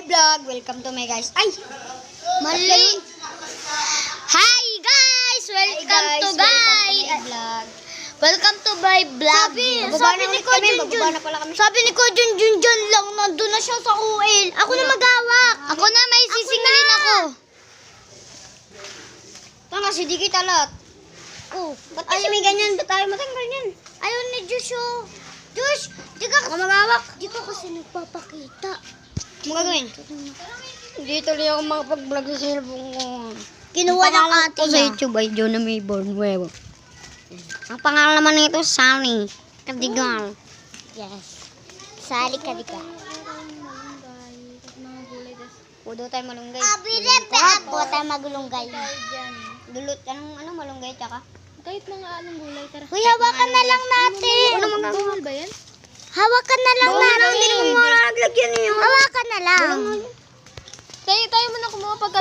Vlog, welcome to my guys. Ay! Mali! Hi guys! Welcome to guys! Vlog. Welcome to my vlog. Sabi ni Ko Junjun. Sabi ni Ko Junjun dyan lang. Nandun na siya sa UL. Ako na magawak. Ako na, may sisingilin ako. Tanga, si Diki talat. Oh, ba't kasi may ganyan? Ba't tayo matanggal yan? Ayaw ni Josh oh. Josh, di ka ako magawak. Di ka kasi nagpapakita. Ano gagawin? Hindi tuloy ako makapag-vlog sa cellphone ko. Kinuha ng ate niya. Sa YouTube ay Jonah Mayborn Huevo. Ang pangalan naman nito, Sunny Kadigal. Yes. Sally Kadigal. Pudo tayo malunggay. Pudo tayo magulunggay. Dulot, anong malunggay tsaka? Kahit mga anong gulay, tara. Kuya, hawakan na lang natin. Ano mga bawal ba yan? Hawakan na lang natin. Hindi mo naglagyan niyo. Hawakan na lang. Tayo muna kumuha pagka